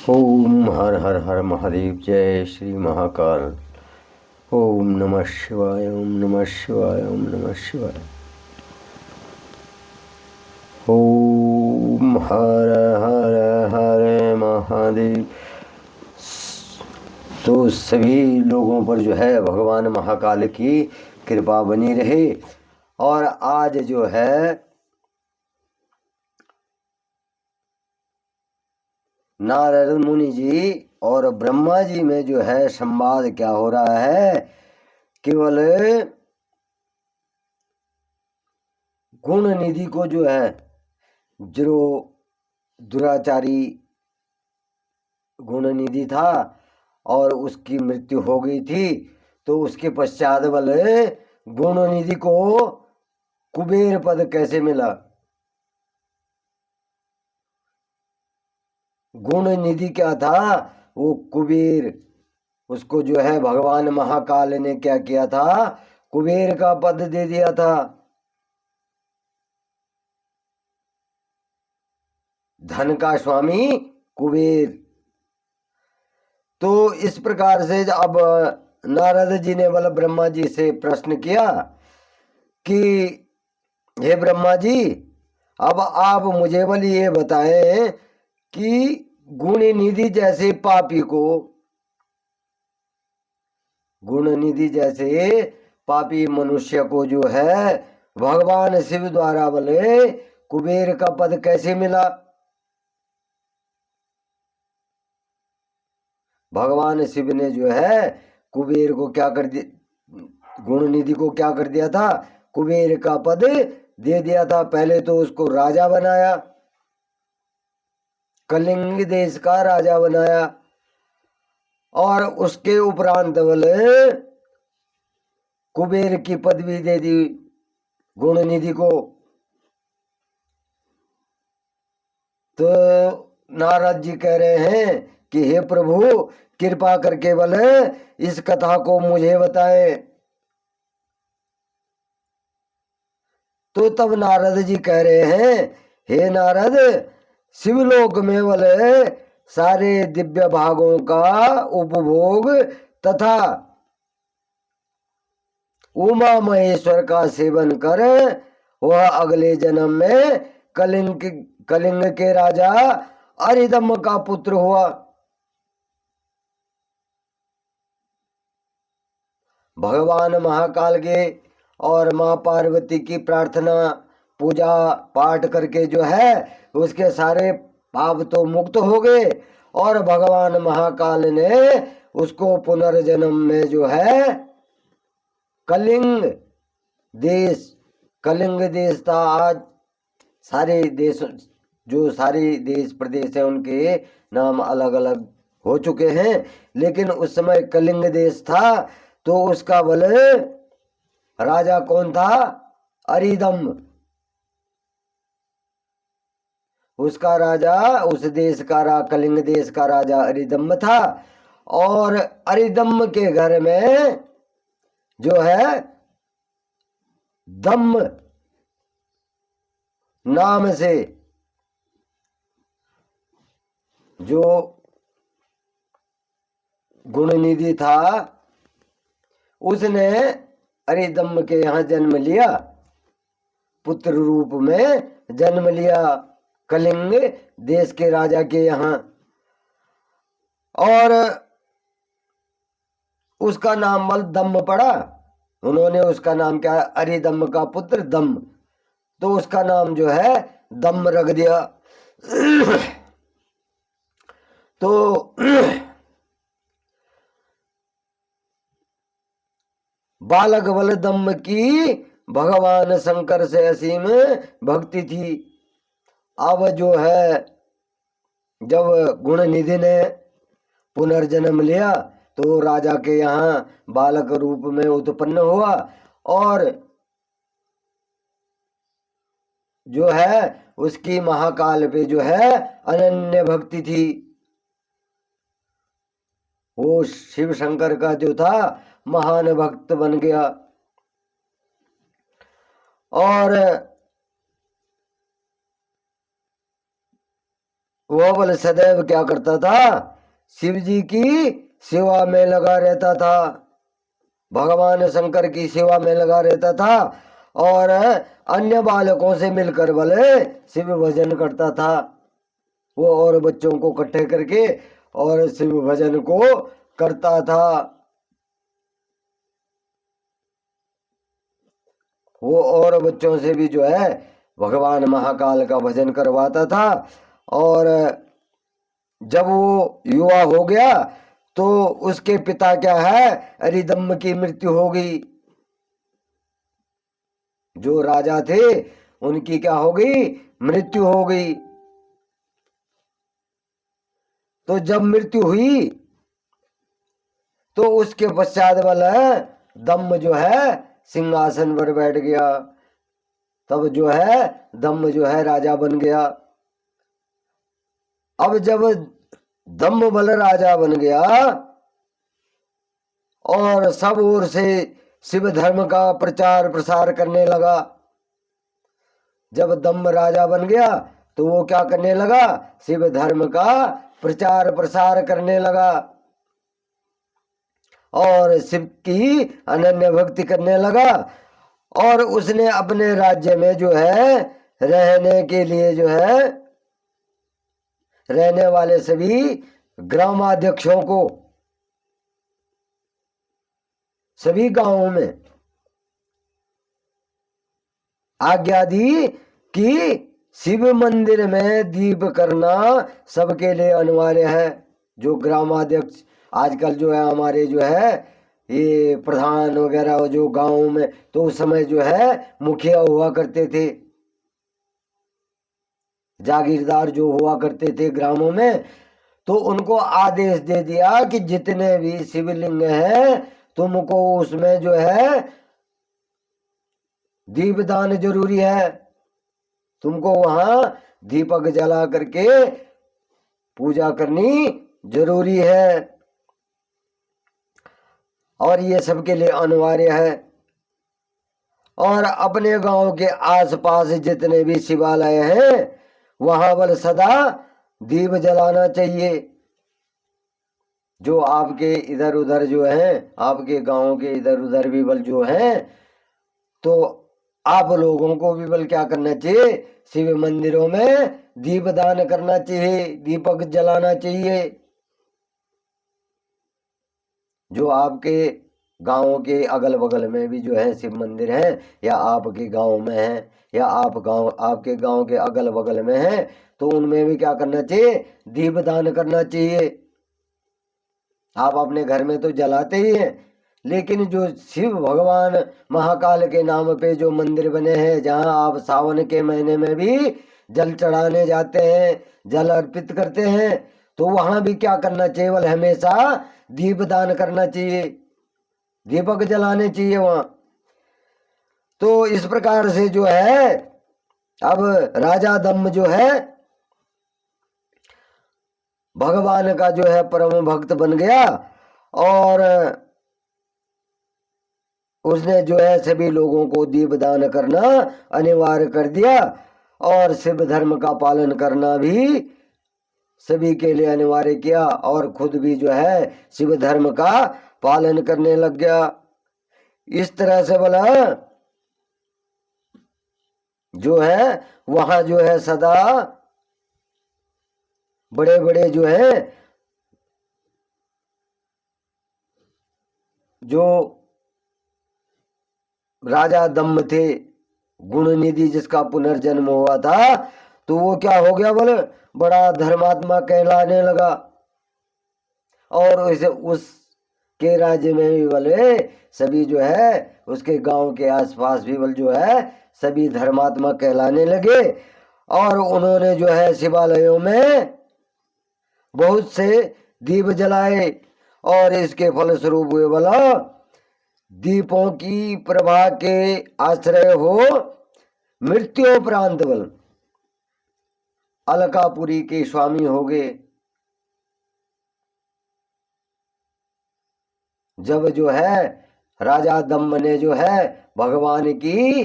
ओम हर हर हर महादेव। जय श्री महाकाल। ओम नमः शिवाय, ओम नमः शिवाय, ओम नमः शिवाय। ओम हर हर हर महादेव। तो सभी लोगों पर जो है भगवान महाकाल की कृपा बनी रहे। और आज जो है नारद मुनि जी और ब्रह्मा जी में जो है संवाद क्या हो रहा है। केवल गुण निधि को जो है जो दुराचारी गुण निधि था और उसकी मृत्यु हो गई थी, तो उसके पश्चात बल गुण निधि को कुबेर पद कैसे मिला। गुण निधि क्या था, वो कुबेर, उसको जो है भगवान महाकाल ने क्या किया था, कुबेर का पद दे दिया था। धन का स्वामी कुबेर। तो इस प्रकार से अब नारद जी ने बल ब्रह्मा जी से प्रश्न किया कि हे ब्रह्मा जी, अब आप मुझे बल ये बताएं कि गुण निधि जैसे पापी को, गुण निधि जैसे पापी मनुष्य को जो है भगवान शिव द्वारा बोले कुबेर का पद कैसे मिला। भगवान शिव ने जो है कुबेर को क्या कर दिया, गुण निधि को क्या कर दिया था, कुबेर का पद दे दिया था। पहले तो उसको राजा बनाया, कलिंग देश का राजा बनाया, और उसके उपरांत बोले कुबेर की पदवी दे दी गुण निधि को। तो नारद जी कह रहे हैं कि हे प्रभु, कृपा करके बोले इस कथा को मुझे बताएं। तो तब नारद जी कह रहे हैं, हे नारद, शिवलोक में बोले सारे दिव्य भागों का उपभोग तथा उमा महेश्वर का सेवन कर वह अगले जन्म में कलिंग के राजा अरिदम का पुत्र हुआ। भगवान महाकाल के और माँ पार्वती की प्रार्थना पूजा पाठ करके जो है उसके सारे पाप तो मुक्त हो गए, और भगवान महाकाल ने उसको पुनर्जन्म में जो है कलिंग देश, कलिंग देश था। आज सारे देश, जो सारे देश प्रदेश है उनके नाम अलग अलग हो चुके हैं, लेकिन उस समय कलिंग देश था। तो उसका बल राजा कौन था, अरिदम। उसका राजा, उस देश का कलिंग देश का राजा अरिदम था। और अरिदम के घर में जो है दम नाम से जो गुणनिधि था, उसने अरिदम के यहाँ जन्म लिया, पुत्र रूप में जन्म लिया कलिंग देश के राजा के यहाँ। और उसका नाम बल दम पड़ा। उन्होंने उसका नाम क्या, अरिदम का पुत्र दम, तो उसका नाम जो है दम रख दिया। तो बालक बल दम की भगवान शंकर से असीम भक्ति थी। अब जो है जब गुण निधि ने पुनर्जन्म लिया तो राजा के यहाँ बालक रूप में उत्पन्न हुआ, और जो है उसकी महाकाल पे जो है अनन्य भक्ति थी। वो शिव शंकर का जो था महान भक्त बन गया। और वो बोले सदैव क्या करता था, शिव जी की सेवा में लगा रहता था, भगवान शंकर की सेवा में लगा रहता था, और अन्य बालकों से मिलकर बोले शिव भजन करता था। वो और बच्चों को इकट्ठे करके और शिव भजन को करता था। वो और बच्चों से भी जो है भगवान महाकाल का भजन करवाता था। और जब वो युवा हो गया तो उसके पिता क्या है, अरिदम्म की मृत्यु हो गई। जो राजा थे उनकी क्या हो गई, मृत्यु हो गई। तो जब मृत्यु हुई तो उसके पश्चात वाला दम्म जो है सिंहासन पर बैठ गया। तब जो है दम्म जो है राजा बन गया। अब जब दम्म बल राजा बन गया और सब ओर से शिव धर्म का प्रचार प्रसार करने लगा। जब दम्म राजा बन गया तो वो क्या करने लगा, शिव धर्म का प्रचार प्रसार करने लगा और शिव की अनन्य भक्ति करने लगा। और उसने अपने राज्य में जो है रहने के लिए जो है रहने वाले सभी ग्रामाध्यक्षों को, सभी गांवों में आज्ञा दी कि शिव मंदिर में दीप करना सबके लिए अनिवार्य है। जो ग्रामाध्यक्ष आजकल जो है हमारे जो है ये प्रधान वगैरह जो गांवों में, तो उस समय जो है मुखिया हुआ करते थे, जागीरदार जो हुआ करते थे ग्रामों में, तो उनको आदेश दे दिया कि जितने भी शिवलिंग हैं तुमको उसमें जो है दीपदान जरूरी है। तुमको वहां दीपक जला करके पूजा करनी जरूरी है और ये सबके लिए अनिवार्य है। और अपने गांव के आसपास जितने भी शिवालय हैं वहां बल सदा दीप जलाना चाहिए। जो आपके इधर उधर जो है, आपके गांव के इधर उधर भी बल जो है, तो आप लोगों को भी बल क्या करना चाहिए, शिव मंदिरों में दीप दान करना चाहिए, दीपक जलाना चाहिए। जो आपके गांव के अगल बगल में भी जो है शिव मंदिर है, या आपके गांव में है, या आपके गांव के अगल बगल में है, तो उनमें भी क्या करना चाहिए, दीप दान करना चाहिए। आप अपने घर में तो जलाते ही हैं, लेकिन जो शिव भगवान महाकाल के नाम पे जो मंदिर बने हैं, जहां आप सावन के महीने में भी जल चढ़ाने जाते हैं, जल अर्पित करते हैं, तो वहां भी क्या करना चाहिए, वह हमेशा दीप दान करना चाहिए, दीपक जलाने चाहिए वहां। तो इस प्रकार से जो है अब राजा दम्म जो है भगवान का जो है परम भक्त बन गया और उसने जो है सभी लोगों को दीपदान करना अनिवार्य कर दिया और शिव धर्म का पालन करना भी सभी के लिए अनिवार्य किया और खुद भी जो है शिव धर्म का पालन करने लग गया। इस तरह से बोला जो है वहां जो है सदा बड़े बड़े जो है जो राजा दम्म थे, गुण निधि जिसका पुनर्जन्म हुआ था, तो वो क्या हो गया बोले, बड़ा धर्मात्मा कहलाने लगा। और उसे उसके राज्य में भी बोले सभी जो है उसके गांव के आसपास भी बोल जो है सभी धर्मात्मा कहलाने लगे। और उन्होंने जो है शिवालयों में बहुत से दीप जलाए और इसके फलस्वरूप हुए बोला दीपों की प्रभा के आश्रय हो मृत्योपरांत बल अलकापुरी के स्वामी हो गए। जब जो है राजा दम्म ने जो है भगवान की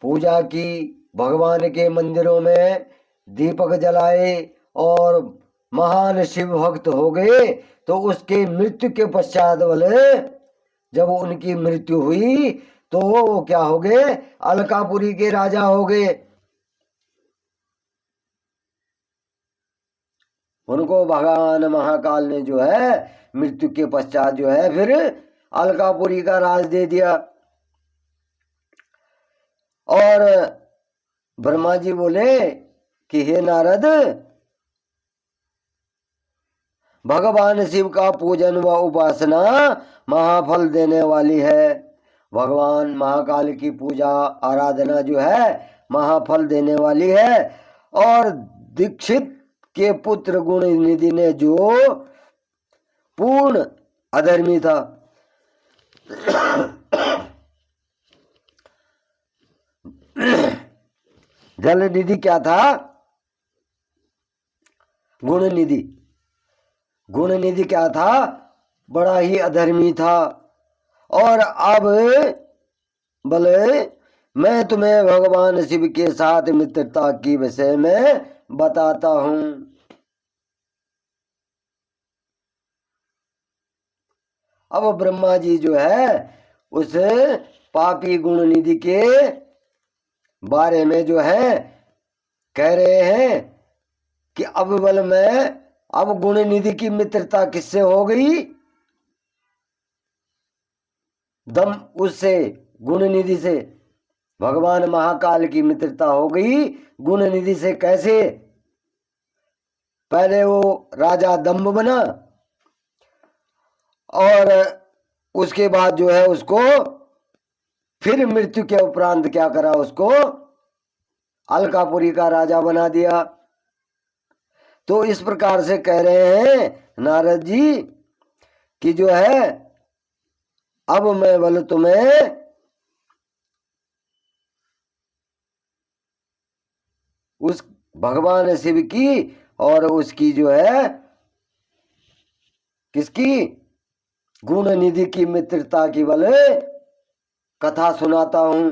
पूजा की, भगवान के मंदिरों में दीपक जलाए और महान शिव भक्त हो गए, तो उसके मृत्यु के पश्चात बोले जब उनकी मृत्यु हुई तो वो क्या हो गए, अलकापुरी के राजा हो गए। उनको भगवान महाकाल ने जो है मृत्यु के पश्चात जो है फिर अलकापुरी का राज दे दिया। और ब्रह्मा जी बोले कि हे नारद, भगवान शिव का पूजन व उपासना महाफल देने वाली है। भगवान महाकाल की पूजा आराधना जो है महाफल देने वाली है। और दीक्षित के पुत्र गुण निधि ने जो पूर्ण अधर्मी था, जल निधि क्या था, गुण निधि, गुण निधि क्या था, बड़ा ही अधर्मी था। और अब बोले मैं तुम्हें भगवान शिव के साथ मित्रता की विषय में बताता हूं। अब ब्रह्मा जी जो है उस पापी गुण निधि के बारे में जो है कह रहे हैं कि अब बल मैं अब गुण निधि की मित्रता किससे हो गई, दम उससे, गुण निधि से भगवान महाकाल की मित्रता हो गई गुण निधि से। कैसे, पहले वो राजा दम्भ बना और उसके बाद जो है उसको फिर मृत्यु के उपरांत क्या करा, उसको अलकापुरी का राजा बना दिया। तो इस प्रकार से कह रहे हैं नारद जी कि जो है अब मैं बोल तुम्हें उस भगवान शिव की और उसकी जो है किसकी, गुण निधि की मित्रता की बल कथा सुनाता हूं।